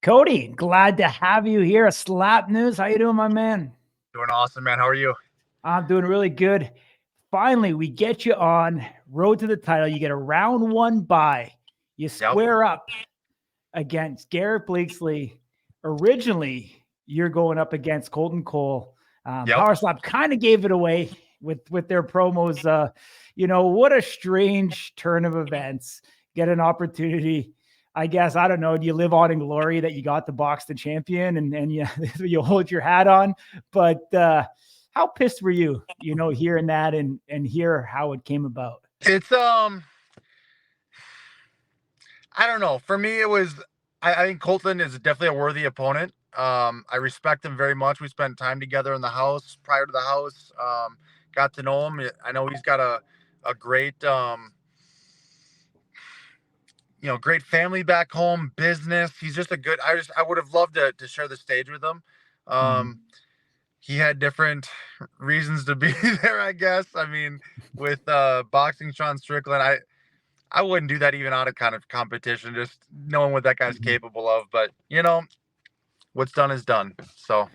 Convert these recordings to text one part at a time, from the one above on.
Cody, glad to have you here. A Slap News. How you doing, my man? Doing awesome, man. How are you? I'm doing really good. Finally, we get you on road to the title. You get a round one bye. You square up against Garrett Blakesley. Originally, you're going up against Colton Cole. Power Slap kind of gave it away with their promos. What a strange turn of events. Get an opportunity. I guess, I don't know, do you live on in glory that you got to box the champion and you hold your hat on? But how pissed were you, hearing that and hear how it came about? It's, I don't know. For me, it was, I think Colton is definitely a worthy opponent. I respect him very much. We spent time together in the house, prior to the house, got to know him. I know he's got a great, great family back home, business. He's just a good, I would have loved to share the stage with him. He had different reasons to be there, I guess. I mean, with boxing Sean Strickland, I wouldn't do that even out of kind of competition, just knowing what that guy's capable of. But, what's done is done. So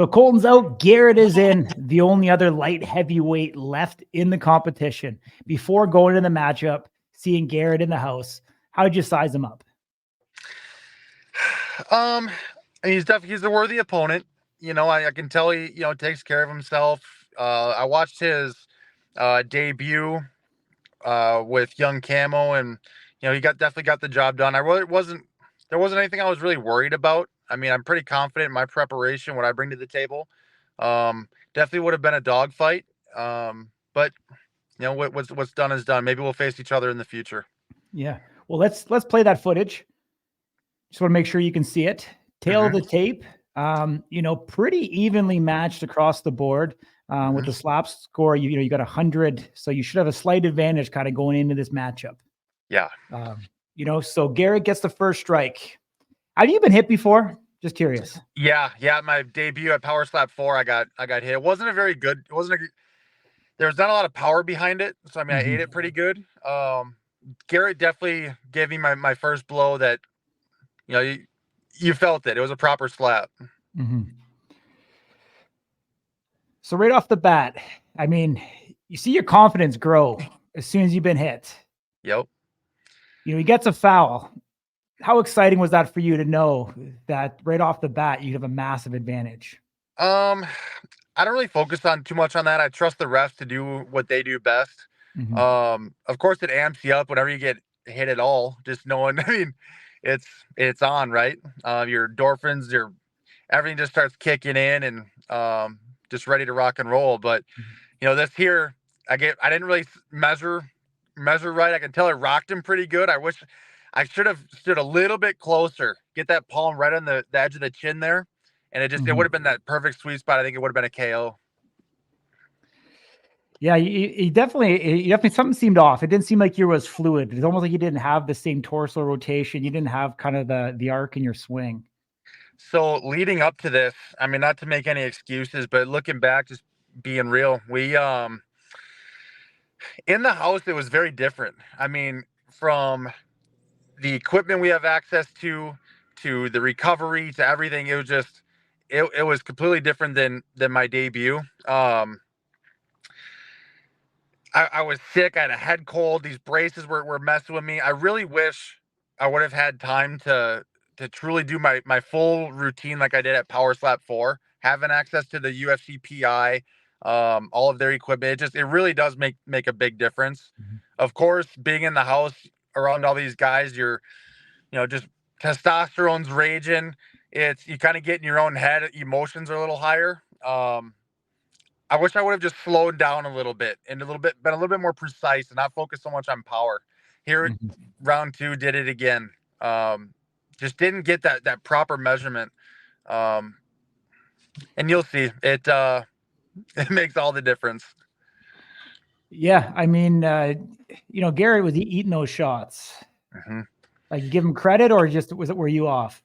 Colton's out. Garrett is in, the only other light heavyweight left in the competition. Before going to the matchup, seeing Garrett in the house, how'd you size him up? He's a worthy opponent. I can tell he, takes care of himself. I watched his debut with Young Camo, and he definitely got the job done. There wasn't anything I was really worried about. I mean, I'm pretty confident in my preparation, what I bring to the table. Definitely would have been a dogfight. But what's done is done. Maybe we'll face each other in the future. Yeah. Well, let's play that footage. Just want to make sure you can see it. Tail of the tape. Pretty evenly matched across the board. With the slap score, you got 100, so you should have a slight advantage kind of going into this matchup. Yeah. So Garrett gets the first strike. Have you been hit before? Just curious. Yeah. My debut at Power Slap 4, I got hit. It wasn't there was not a lot of power behind it, so I mean, I ate it pretty good. Garrett definitely gave me my first blow that, you felt it. It was a proper slap. So right off the bat, I mean, you see your confidence grow as soon as you've been hit. Yep. He gets a foul. How exciting was that for you to know that right off the bat, you have a massive advantage? I don't really focus on too much on that. I trust the refs to do what they do best. Of course it amps you up whenever you get hit at all, just knowing, I mean, it's on, right? Your endorphins, everything just starts kicking in and, just ready to rock and roll. But, this here, I didn't really measure right. I can tell I rocked him pretty good. I wish I should have stood a little bit closer, get that palm right on the edge of the chin there. And it would have been that perfect sweet spot. I think it would have been a KO. Yeah, you definitely something seemed off. It didn't seem like you were as fluid. It's almost like you didn't have the same torso rotation. You didn't have kind of the arc in your swing. So leading up to this, I mean, not to make any excuses, but looking back, just being real, we in the house, it was very different. I mean, from the equipment we have access to the recovery, to everything, it was just it was completely different than my debut. I was sick. I had a head cold. These braces were messing with me. I really wish I would have had time to truly do my full routine like I did at Power Slap 4, having access to the UFC PI, all of their equipment. It really does make a big difference. Of course, being in the house around all these guys, you're, just testosterone's raging. You kind of get in your own head. Emotions are a little higher. I wish I would have just slowed down a little bit and been a little bit more precise and not focus so much on power. Here, round 2, did it again. Just didn't get that proper measurement. And you'll see it. It makes all the difference. Yeah, I mean, Garrett was eating those shots. Like, you give him credit, or were you off?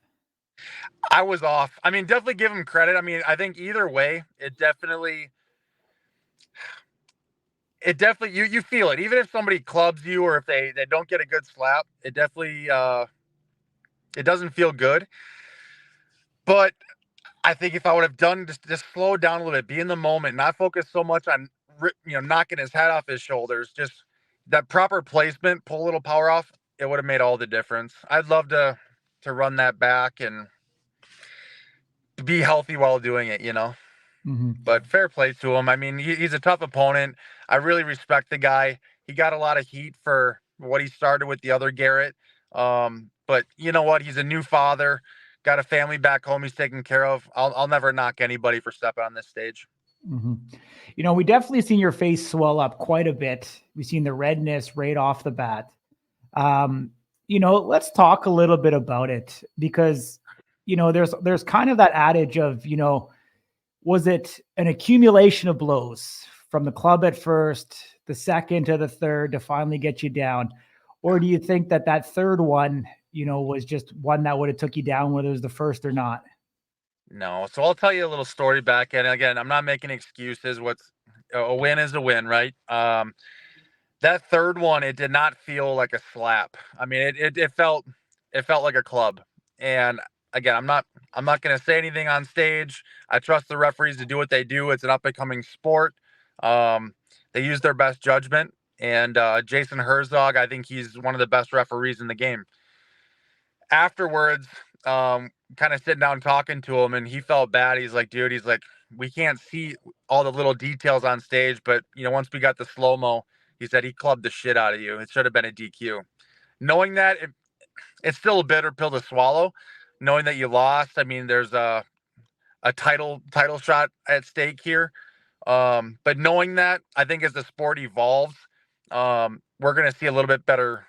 I was off. I mean, definitely give him credit. I mean, I think either way, it definitely you feel it. Even if somebody clubs you or if they don't get a good slap, it definitely it doesn't feel good. But I think if I would have done just slow down a little bit, be in the moment, not focus so much on knocking his head off his shoulders, just that proper placement, pull a little power off, it would have made all the difference. I'd love to run that back and be healthy while doing it, But fair play to him. I mean, he's a tough opponent. I really respect the guy. He got a lot of heat for what he started with the other Garrett. But you know what? He's a new father, got a family back home he's taking care of. I'll never knock anybody for stepping on this stage. We definitely seen your face swell up quite a bit. We've seen the redness right off the bat. Let's talk a little bit about it because, there's kind of that adage of, was it an accumulation of blows from the club at first, the second to the third to finally get you down? Or do you think that third one, was just one that would have took you down, whether it was the first or not? No. So I'll tell you a little story back. And again, I'm not making excuses. A win is a win, right? That third one, it did not feel like a slap. I mean, it felt like a club. And again, I'm not going to say anything on stage. I trust the referees to do what they do. It's an up and coming sport. They use their best judgment. And Jason Herzog, I think he's one of the best referees in the game. Afterwards, kind of sitting down talking to him, and he felt bad. He's like, dude, we can't see all the little details on stage, but once we got the slow mo, he said he clubbed the shit out of you. It should have been a DQ. Knowing that, it's still a bitter pill to swallow. Knowing that you lost, I mean, there's a title shot at stake here. But knowing that, I think as the sport evolves, we're going to see a little bit better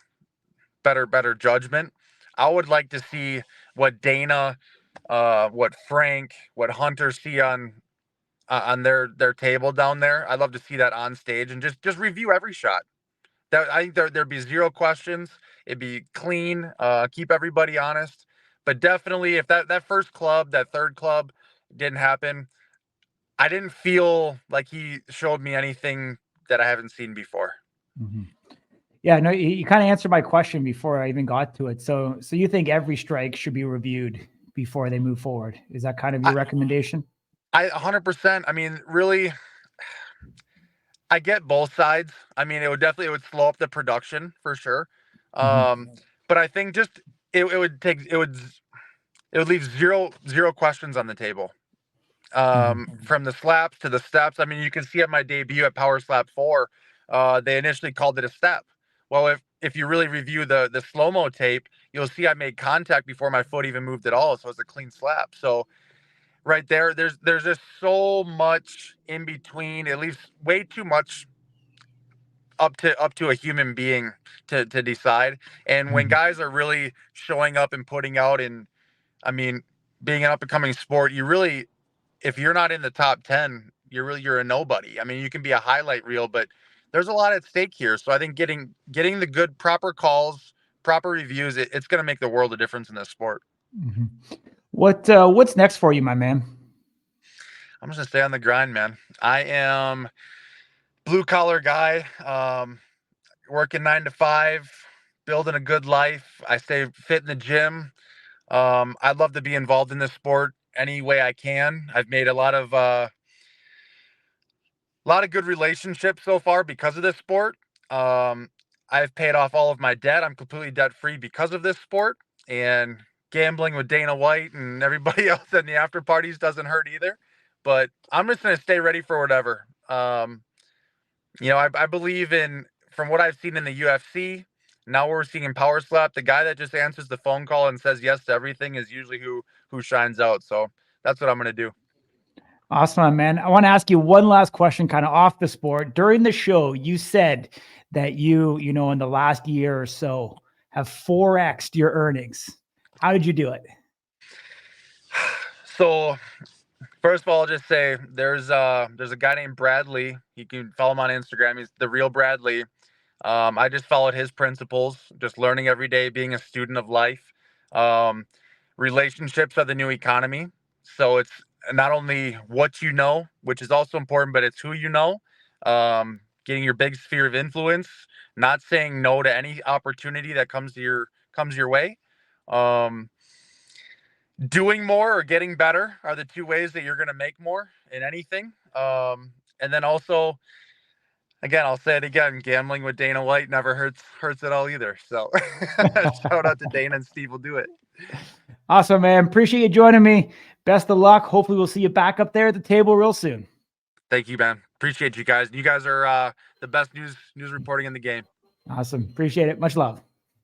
judgment. I would like to see what Dana, what Frank, what Hunter see on their table down there. I'd love to see that on stage and just review every shot. I think there'd be zero questions. It'd be clean. Keep everybody honest. But definitely, if that third club, didn't happen, I didn't feel like he showed me anything that I haven't seen before. Yeah, no, you kind of answered my question before I even got to it. So you think every strike should be reviewed before they move forward? Is that kind of your recommendation? 100%. I mean, really, I get both sides. I mean, it would slow up the production for sure. But I think just it would leave zero questions on the table. From the slaps to the steps. I mean, you can see at my debut at Power Slap 4, they initially called it a step. Well, if you really review the slow-mo tape, you'll see I made contact before my foot even moved at all, so it's a clean slap. So right there's just so much in between. It leaves way too much up to a human being to decide. And when guys are really showing up and putting out, and I mean, being an up and coming sport, if you're not in the top 10, you're a nobody. I mean, you can be a highlight reel, but there's a lot at stake here. So I think getting the good, proper calls, proper reviews, it's going to make the world of difference in this sport. What's next for you, my man? I'm just gonna stay on the grind, man. I am blue collar guy, working 9 to 5, building a good life. I stay fit in the gym. I'd love to be involved in this sport any way I can. I've made a lot of good relationships so far because of this sport. I've paid off all of my debt. I'm completely debt free because of this sport, and gambling with Dana White and everybody else in the after parties doesn't hurt either. But I'm just going to stay ready for whatever. I believe from what I've seen in the UFC, now we're seeing in Power Slap, the guy that just answers the phone call and says yes to everything is usually who shines out. So that's what I'm going to do. Awesome, man. I want to ask you one last question, kind of off the sport. During the show, you said that you in the last year or so have 4x'd your earnings. How did you do it? So, first of all, I'll just say there's a guy named Bradley. You can follow him on Instagram. He's the real Bradley. I just followed his principles, just learning every day, being a student of life. Relationships are the new economy. So it's not only what you know, which is also important, but it's who you know. Getting your big sphere of influence, not saying no to any opportunity that comes your way. doing more or getting better are the two ways that you're going to make more in anything. And then also, again, I'll say it again, gambling with Dana White never hurts at all either. So shout out to Dana, and Steve will do it. Awesome, man. Appreciate you joining me. Best of luck. Hopefully we'll see you back up there at the table real soon. Thank you, man. Appreciate you guys. You guys are the best news reporting in the game. Awesome. Appreciate it. Much love.